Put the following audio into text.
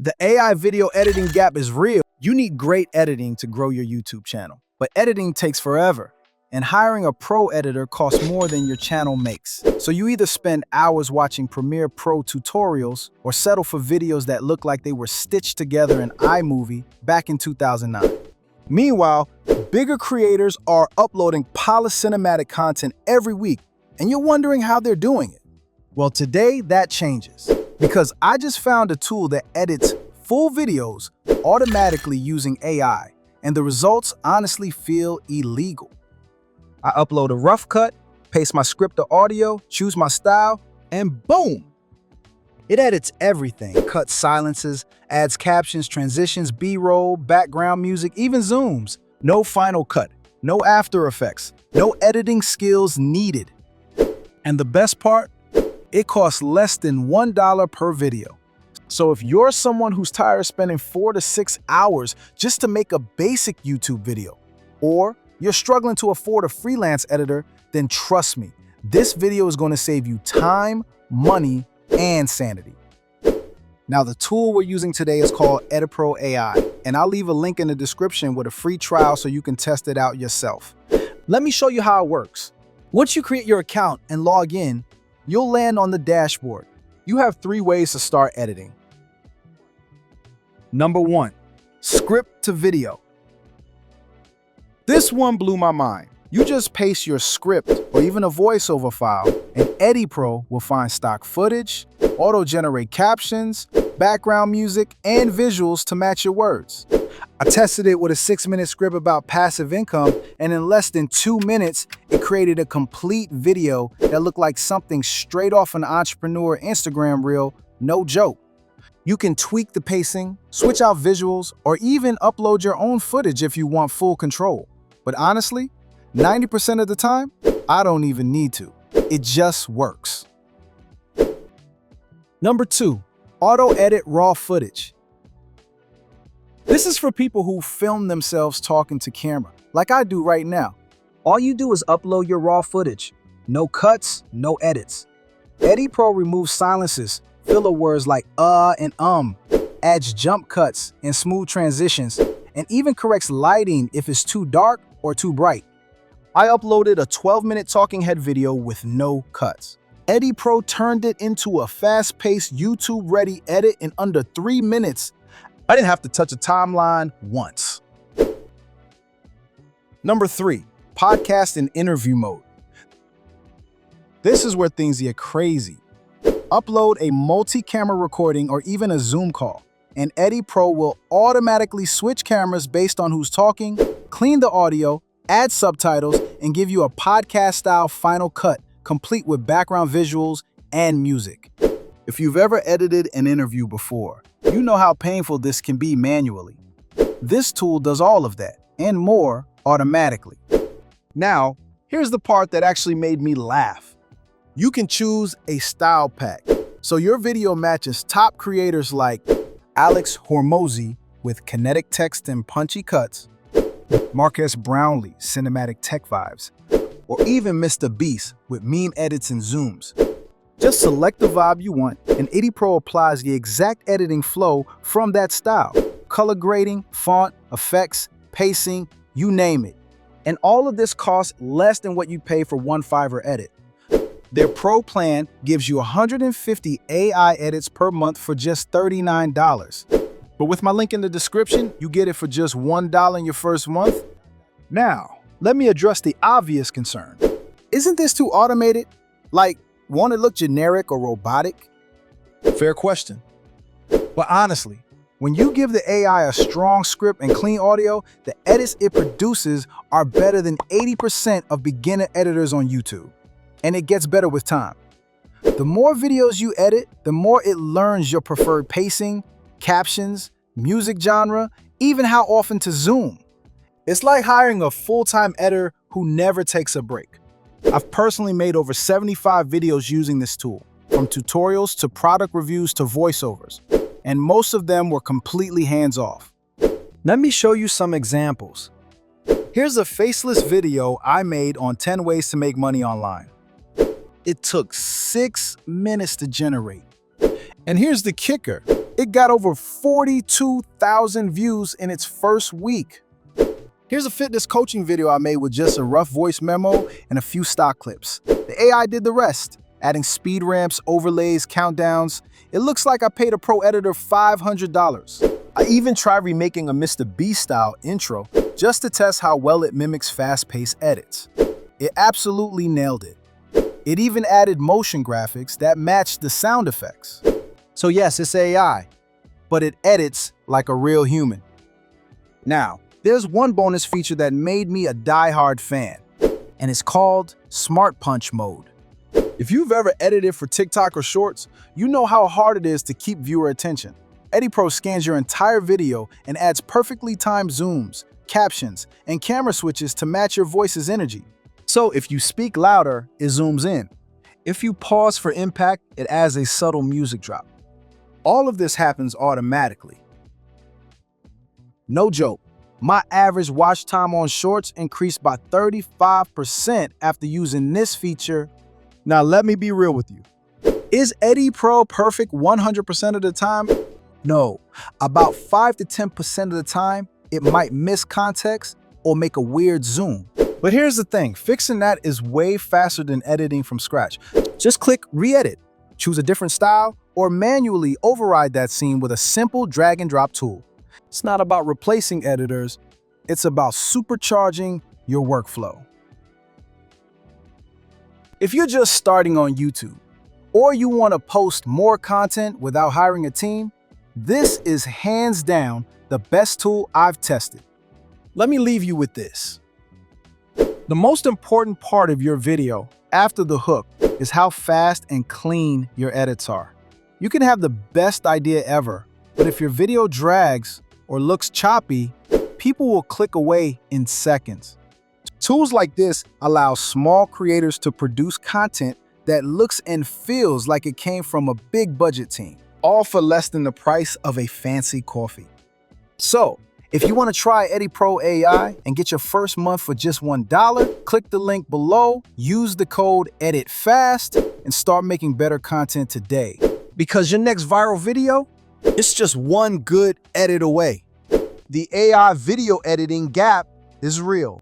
The AI video editing gap is real. You need great editing to grow your YouTube channel, but editing takes forever, and hiring a pro editor costs more than your channel makes. So you either spend hours watching Premiere Pro tutorials or settle for videos that look like they were stitched together in iMovie back in 2009. Meanwhile, bigger creators are uploading polished cinematic content every week, and you're wondering how they're doing it. Well, today that changes, because I just found a tool that edits full videos automatically using AI, and the results honestly feel illegal. I upload a rough cut, paste my script to audio, choose my style, and boom! It edits everything, cuts silences, adds captions, transitions, B-roll, background music, even zooms. No Final Cut, no After Effects, no editing skills needed. And the best part? It costs less than $1 per video. So if you're someone who's tired of spending 4 to 6 hours just to make a basic YouTube video, or you're struggling to afford a freelance editor, then trust me, this video is going to save you time, money, and sanity. Now, the tool we're using today is called EditPro AI, and I'll leave a link in the description with a free trial so you can test it out yourself. Let me show you how it works. Once you create your account and log in, you'll land on the dashboard. You have 3 ways to start editing. Number 1, script to video. This one blew my mind. You just paste your script or even a voiceover file, and EditPro will find stock footage, auto-generate captions, background music, and visuals to match your words. I tested it with a 6-minute script about passive income, and in less than 2 minutes, it created a complete video that looked like something straight off an entrepreneur Instagram reel, no joke. You can tweak the pacing, switch out visuals, or even upload your own footage if you want full control. But honestly, 90% of the time, I don't even need to. It just works. Number 2, auto-edit raw footage. This is for people who film themselves talking to camera, like I do right now. All you do is upload your raw footage. No cuts, no edits. EditPro removes silences, filler words like and adds jump cuts and smooth transitions, and even corrects lighting if it's too dark or too bright. I uploaded a 12-minute talking head video with no cuts. EditPro turned it into a fast-paced, YouTube-ready edit in under 3 minutes. I didn't have to touch a timeline once. Number 3, podcast and interview mode. This is where things get crazy. Upload a multi-camera recording or even a Zoom call, and EditPro will automatically switch cameras based on who's talking, clean the audio, add subtitles, and give you a podcast-style final cut, complete with background visuals and music. If you've ever edited an interview before, you know how painful this can be manually. This tool does all of that, and more, automatically. Now, here's the part that actually made me laugh. You can choose a style pack, so your video matches top creators like Alex Hormozy with kinetic text and punchy cuts, Marques Brownlee, cinematic tech vibes, or even Mr. Beast with meme edits and zooms. Just select the vibe you want, and EditPro applies the exact editing flow from that style. Color grading, font, effects, pacing, you name it. And all of this costs less than what you pay for one Fiverr edit. Their Pro plan gives you 150 AI edits per month for just $39. But with my link in the description, you get it for just $1 in your first month. Now, let me address the obvious concern. Isn't this too automated? Like, won't it look generic or robotic? Fair question. But honestly, when you give the AI a strong script and clean audio, the edits it produces are better than 80% of beginner editors on YouTube. And it gets better with time. The more videos you edit, the more it learns your preferred pacing, captions, music genre, even how often to zoom. It's like hiring a full-time editor who never takes a break. I've personally made over 75 videos using this tool, from tutorials to product reviews to voiceovers, and most of them were completely hands-off. Let me show you some examples. Here's a faceless video I made on 10 ways to make money online. It took 6 minutes to generate. And here's the kicker. It got over 42,000 views in its first week. Here's a fitness coaching video I made with just a rough voice memo and a few stock clips. The AI did the rest, adding speed ramps, overlays, countdowns. It looks like I paid a pro editor $500. I even tried remaking a Mr. Beast-style intro just to test how well it mimics fast-paced edits. It absolutely nailed it. It even added motion graphics that matched the sound effects. So yes, it's AI, but it edits like a real human. Now, there's one bonus feature that made me a die-hard fan, and it's called Smart Punch Mode. If you've ever edited for TikTok or Shorts, you know how hard it is to keep viewer attention. EdiPro scans your entire video and adds perfectly timed zooms, captions, and camera switches to match your voice's energy. So if you speak louder, it zooms in. If you pause for impact, it adds a subtle music drop. All of this happens automatically. No joke, my average watch time on Shorts increased by 35% after using this feature. Now let me be real with you. Is EdiPro perfect 100% of the time? No, about 5 to 10% of the time, it might miss context or make a weird zoom. But here's the thing, fixing that is way faster than editing from scratch. Just click re-edit, choose a different style, or manually override that scene with a simple drag and drop tool. It's not about replacing editors, it's about supercharging your workflow. If you're just starting on YouTube, or you want to post more content without hiring a team, this is hands down the best tool I've tested. Let me leave you with this. The most important part of your video, after the hook, is how fast and clean your edits are. You can have the best idea ever, but if your video drags or looks choppy, people will click away in seconds. Tools like this allow small creators to produce content that looks and feels like it came from a big budget team, all for less than the price of a fancy coffee. So, if you want to try EdiPro AI and get your first month for just $1, click the link below, use the code EDITFAST, and start making better content today. Because your next viral video, it's just one good edit away. The AI video editing gap is real.